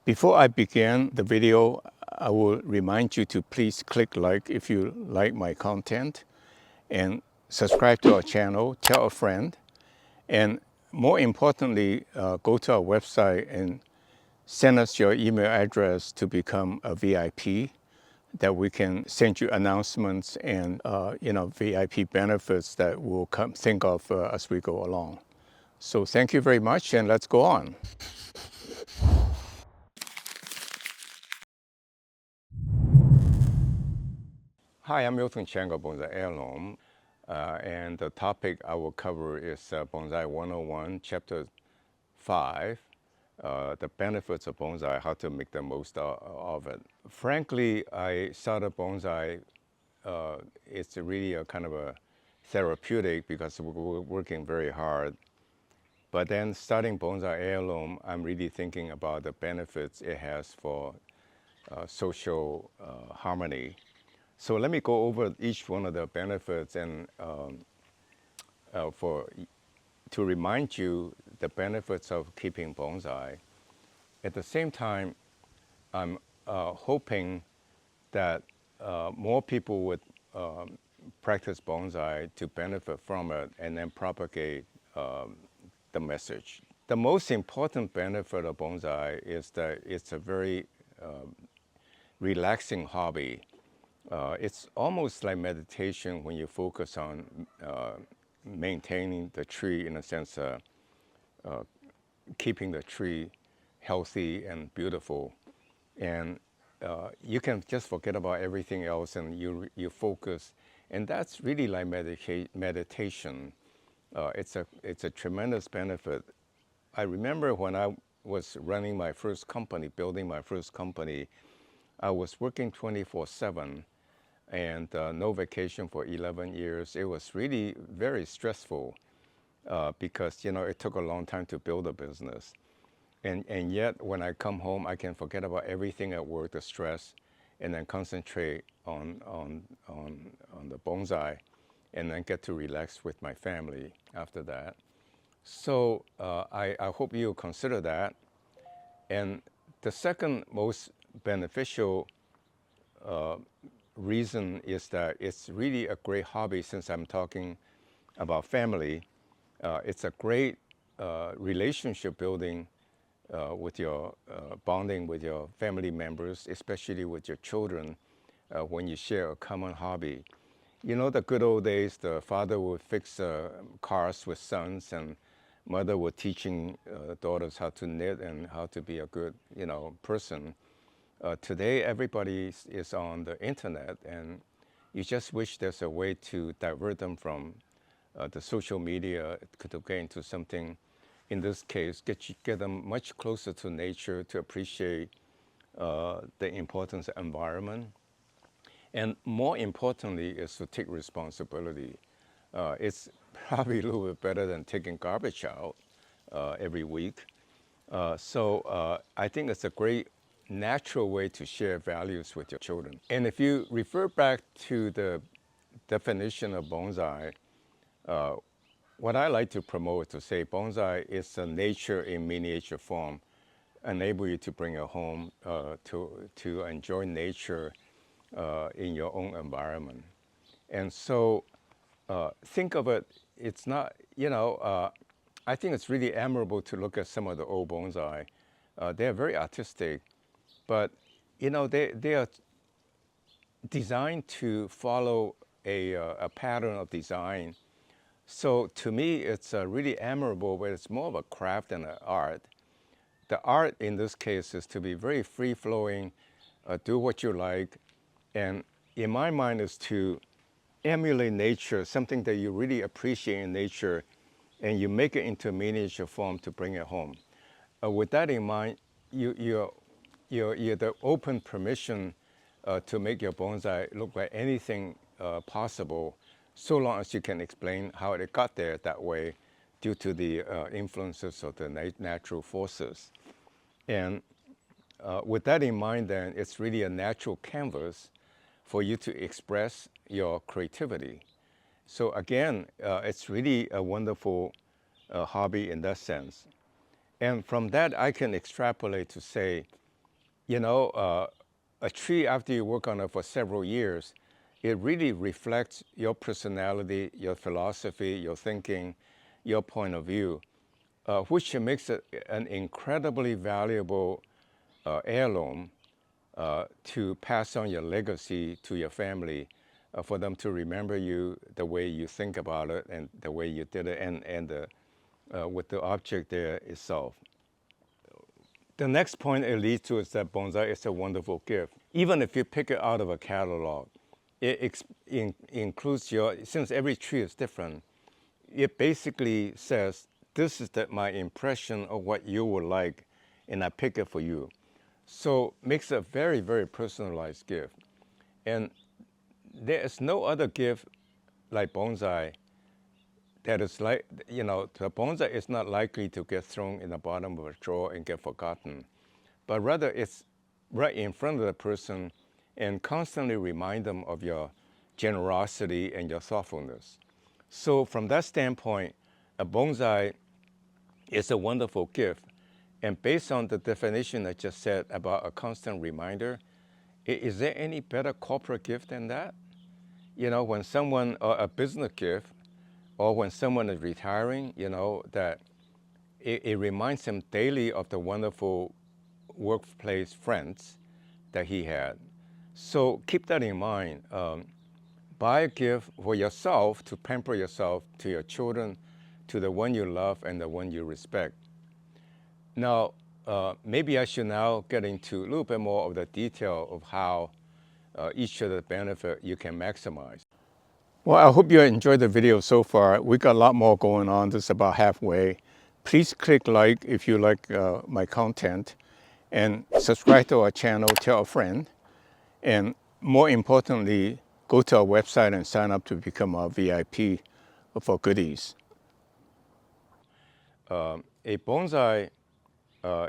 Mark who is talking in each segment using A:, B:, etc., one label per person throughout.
A: Before I begin the video, I will remind you to please click like if you like my content and subscribe to our channel, tell a friend, and more importantly, go to our website and send us your email address to become a VIP that we can send you announcements and VIP benefits that we'll think of as we go along. So thank you very much, and let's go on. Hi, I'm miltonchang of Bonsaiheirloom, and the topic I will cover is Bonsai 101, Chapter 5, the benefits of bonsai, how to make the most of it. Frankly, I started bonsai, it's really a kind of a therapeutic because we're working very hard. But then starting Bonsai Heirloom, I'm really thinking about the benefits it has for social harmony. So let me go over each one of the benefits and to remind you the benefits of keeping bonsai. At the same time, I'm hoping that more people would practice bonsai to benefit from it and then propagate the message. The most important benefit of bonsai is that it's a very relaxing hobby. It's almost like meditation when you focus on maintaining the tree, in a sense, keeping the tree healthy and beautiful. And you can just forget about everything else and you focus. And that's really like meditation. It's a tremendous benefit. I remember when I was running my first company, building my first company, I was working 24/7 and no vacation for 11 years. It was really very stressful because, it took a long time to build a business. And yet, when I come home, I can forget about everything at work, the stress, and then concentrate on the bonsai, and then get to relax with my family after that. So I hope you'll consider that. And the second most beneficial reason is that it's really a great hobby. Since I'm talking about family, it's a great relationship building with your bonding with your family members, especially with your children, when you share a common hobby. You know, the good old days, the father would fix cars with sons, and mother was teaching daughters how to knit and how to be a good, person. Today, everybody is on the internet, and you just wish there's a way to divert them from the social media to get into something, in this case, get them much closer to nature, to appreciate the importance of environment. And more importantly is to take responsibility. It's probably a little bit better than taking garbage out every week. So I think it's a great natural way to share values with your children. And if you refer back to the definition of bonsai, what I like to promote to say bonsai is a nature in miniature form, enable you to bring it home to enjoy nature in your own environment. And so think of it, it's not, I think it's really admirable to look at some of the old bonsai. They're very artistic, but they are designed to follow a pattern of design. So to me, it's really admirable, but it's more of a craft than an art. The art in this case is to be very free-flowing, do what you like, and in my mind is to emulate nature, something that you really appreciate in nature, and you make it into miniature form to bring it home. With that in mind, you're the open permission to make your bonsai look like anything possible, so long as you can explain how it got there that way due to the influences of the natural forces. And with that in mind, then, it's really a natural canvas for you to express your creativity. So again, it's really a wonderful hobby in that sense. And from that, I can extrapolate to say You know, a tree, after you work on it for several years, it really reflects your personality, your philosophy, your thinking, your point of view, which makes it an incredibly valuable heirloom to pass on your legacy to your family, for them to remember you the way you think about it and the way you did it, and with the object there itself. The next point it leads to is that bonsai is a wonderful gift. Even if you pick it out of a catalog, it includes since every tree is different, it basically says, this is my impression of what you would like, and I pick it for you. So makes a very, very personalized gift. And there is no other gift like bonsai that is like, the bonsai is not likely to get thrown in the bottom of a drawer and get forgotten, but rather it's right in front of the person and constantly remind them of your generosity and your thoughtfulness. So from that standpoint, a bonsai is a wonderful gift. And based on the definition I just said about a constant reminder, is there any better corporate gift than that? When someone, or a business gift, or when someone is retiring, that it reminds him daily of the wonderful workplace friends that he had. So keep that in mind. Buy a gift for yourself to pamper yourself, to your children, to the one you love and the one you respect. Now, maybe I should now get into a little bit more of the detail of how each of the benefit you can maximize. Well, I hope you enjoyed the video so far. We got a lot more going on. This is about halfway. Please click like if you like my content, and subscribe to our channel, tell a friend, and more importantly, go to our website and sign up to become our VIP for goodies. A bonsai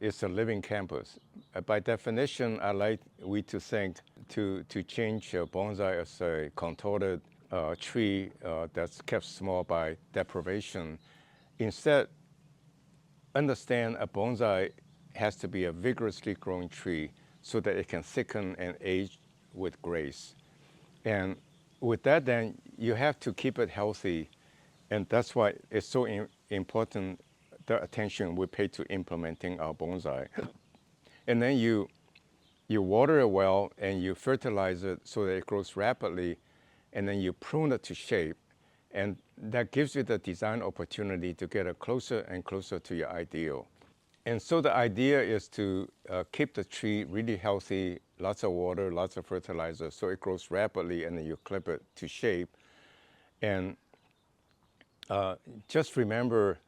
A: is a living campus. By definition, I like we to think to change a bonsai as a contorted tree that's kept small by deprivation. Instead, understand a bonsai has to be a vigorously growing tree so that it can thicken and age with grace. And with that, then you have to keep it healthy, and that's why it's so important, the attention we pay to implementing our bonsai. And then you water it well, and you fertilize it so that it grows rapidly, and then you prune it to shape, and that gives you the design opportunity to get it closer and closer to your ideal. And so the idea is to keep the tree really healthy, lots of water, lots of fertilizer, so it grows rapidly, and then you clip it to shape. And just remember,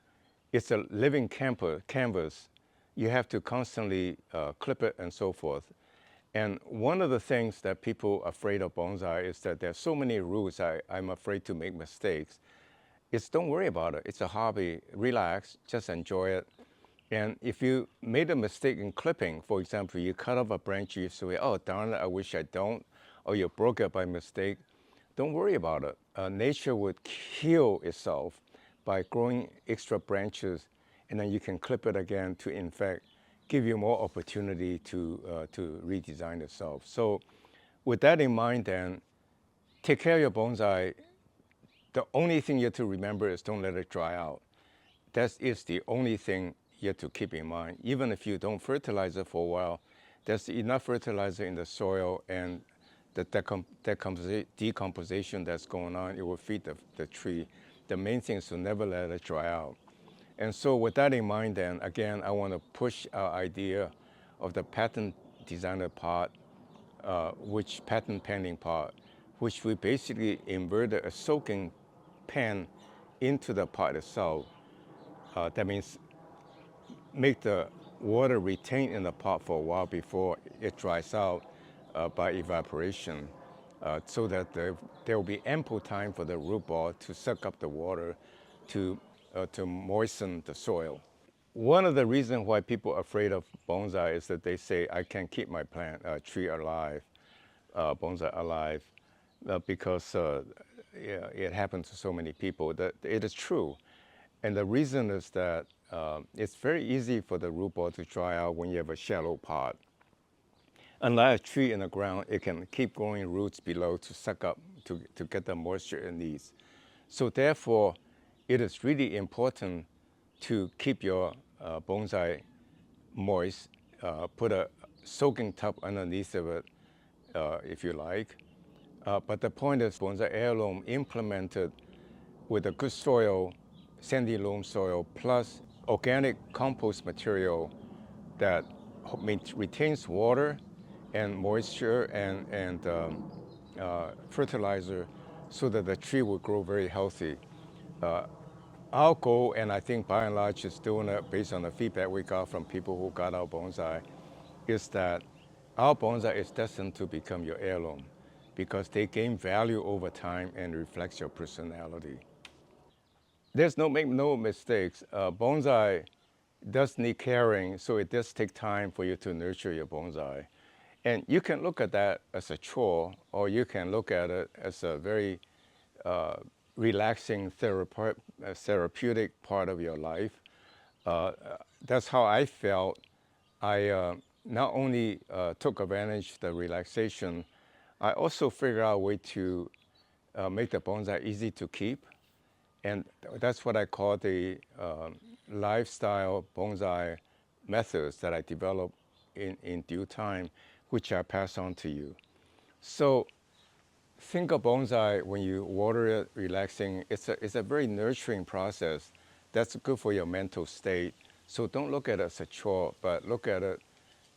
A: it's a living canvas. You have to constantly clip it and so forth. And one of the things that people are afraid of bonsai is that there's so many rules. I'm afraid to make mistakes. Don't worry about it. It's a hobby. Relax, just enjoy it. And if you made a mistake in clipping, for example, you cut off a branch, you say, oh, darn it, I wish I don't, or you broke it by mistake, don't worry about it. Nature would heal itself by growing extra branches, and then you can clip it again to, in fact, give you more opportunity to redesign itself. So with that in mind, then, take care of your bonsai. The only thing you have to remember is don't let it dry out. That is the only thing you have to keep in mind. Even if you don't fertilize it for a while, there's enough fertilizer in the soil, and the decomposition that's going on, it will feed the tree. The main thing is to never let it dry out. And so with that in mind, then, again, I want to push our idea of the patent designer pot, patent pending pot, which we basically inverted a soaking pan into the pot itself. That means make the water retain in the pot for a while before it dries out by evaporation, so that there will be ample time for the root ball to suck up the water to moisten the soil. One of the reasons why people are afraid of bonsai is that they say, I can't keep my tree alive, bonsai alive, because yeah, it happens to so many people. That it is true. And the reason is that it's very easy for the root ball to dry out when you have a shallow pot. unlike a tree in the ground, it can keep growing roots below to suck up, to get the moisture it needs. So therefore, it is really important to keep your bonsai moist. Put a soaking tub underneath of it if you like. But the point is bonsai heirloom implemented with a good soil, sandy loam soil, plus organic compost material that retains water and moisture and fertilizer so that the tree will grow very healthy. Our goal, and I think by and large is doing it based on the feedback we got from people who got our bonsai, is that our bonsai is destined to become your heirloom because they gain value over time and reflects your personality. Make no mistakes. Bonsai does need caring, so it does take time for you to nurture your bonsai. And you can look at that as a chore, or you can look at it as a very relaxing therapeutic part of your life. That's how I felt. I not only took advantage of the relaxation, I also figured out a way to make the bonsai easy to keep. And that's what I call the lifestyle bonsai methods that I developed in due time, which I pass on to you. So think of bonsai when you water it, relaxing. It's a very nurturing process that's good for your mental state. So don't look at it as a chore, but look at it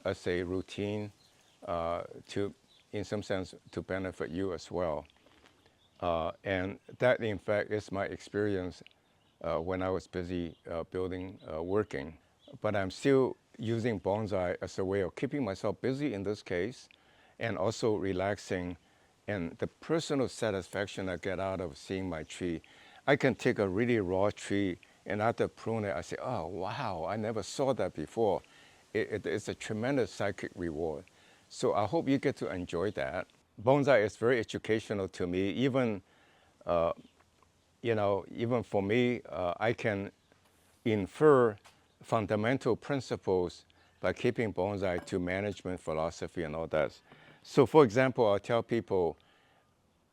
A: as a routine in some sense, to benefit you as well. And that, in fact, is my experience when I was busy working. But I'm still using bonsai as a way of keeping myself busy in this case, and also relaxing, and the personal satisfaction I get out of seeing my tree. I can take a really raw tree, and after prune it, I say, oh, wow, I never saw that before. It's a tremendous psychic reward. So I hope you get to enjoy that. Bonsai is very educational to me. Even, even for me, I can infer fundamental principles by keeping bonsai to management philosophy and all that. So for example, I'll tell people,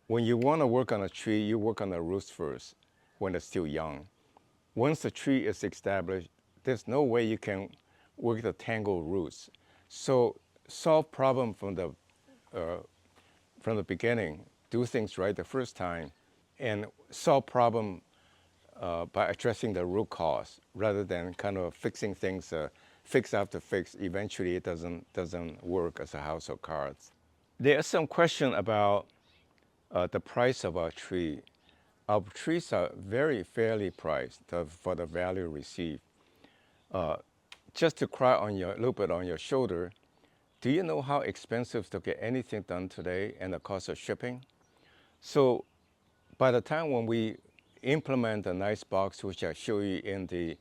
A: when you want to work on a tree, you work on the roots first when it's still young. Once the tree is established, there's no way you can work the tangled roots. So solve problem from the beginning, do things right the first time, and solve problem by addressing the root cause rather than kind of fixing things, fix after fix. Eventually, it doesn't work as a house of cards. There is some question about the price of our tree. Our trees are very fairly priced for the value received. Just to cry a little bit on your shoulder, do you know how expensive to get anything done today and the cost of shipping? So by the time when we implement a nice box, which I show you in the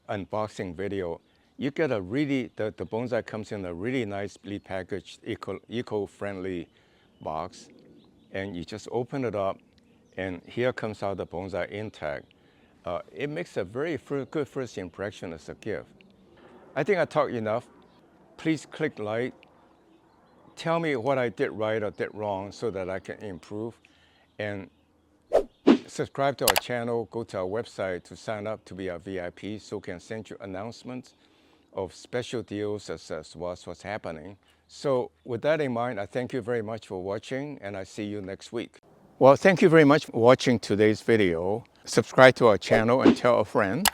A: unboxing video, you get the bonsai comes in a really nicely packaged, eco-friendly box, and you just open it up, and here comes out the bonsai intact. It makes a very good first impression as a gift. I think I talked enough. Please click like. Tell me what I did right or did wrong so that I can improve. And subscribe to our channel. Go to our website to sign up to be our VIP so we can send you announcements of special deals as well as what's happening. So with that in mind, I thank you very much for watching, and I see you next week. Well, thank you very much for watching today's video. Subscribe to our channel and tell a friend.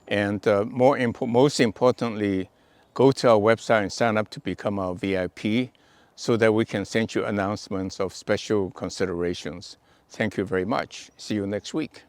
A: And most importantly, go to our website and sign up to become our VIP so that we can send you announcements of special considerations. Thank you very much. See you next week.